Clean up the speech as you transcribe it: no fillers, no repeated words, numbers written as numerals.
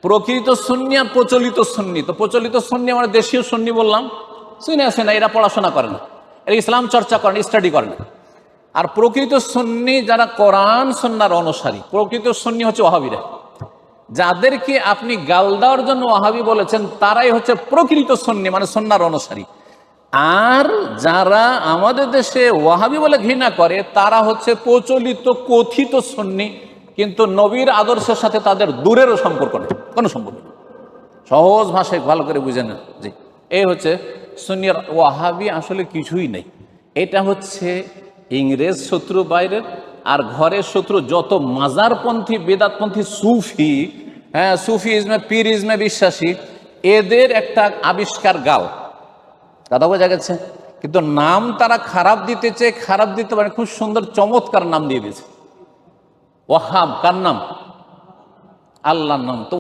প্রকৃত সুন্নি আর প্রচলিত সুন্নি। তো প্রচলিত সুন্নি আমরা দেশীয় সুন্নি বললাম, শুনে আসে না, এরা পড়াশোনা করে না, এরা ইসলাম চর্চা করে না, স্টাডি করে না। আর প্রকৃত সুন্নি যারা কোরআন সুন্নাহর অনুসারী, প্রকৃত সুন্নি হচ্ছে ওয়াহাবিরা। যাদেরকে আপনি গাল দেওয়ার জন্য ওয়াহাবি বলেছেন, তারাই হচ্ছে প্রকৃত সুন্নি, মানে সুন্নাহর অনুসারী। আর যারা আমাদের দেশে ওয়াহাবি বলে ঘৃণা করে, তারা হচ্ছে প্রচলিত কথিত সুন্নি, কিন্তু নবীর আদর্শের সাথে তাদের দূরেরও সম্পর্ক নেই, কোনো সম্পর্ক নেই। সহজ ভাষায় ভালো করে বুঝে নেন। জি, এই হচ্ছে সুন্নি। আর ওয়াহাবি আসলে কিছুই নেই, এটা হচ্ছে ইংরেজ শত্রু বাইরের, আর ঘরের শত্রু যত মাজারপন্থী, বেদাতপন্থী, সুফি, হ্যাঁ, সুফি ইসমে, পীর ইসমে বিশ্বাসী, এদের একটা আবিষ্কার গাল। কথা বোঝা গেছে? কিন্তু নাম তারা খারাপ দিতে চেয়ে খারাপ দিতে পারে, খুব সুন্দর চমৎকার নাম দিয়ে দিয়েছে। ওয়াহাব কার নাম? আল্লাহর নাম। তো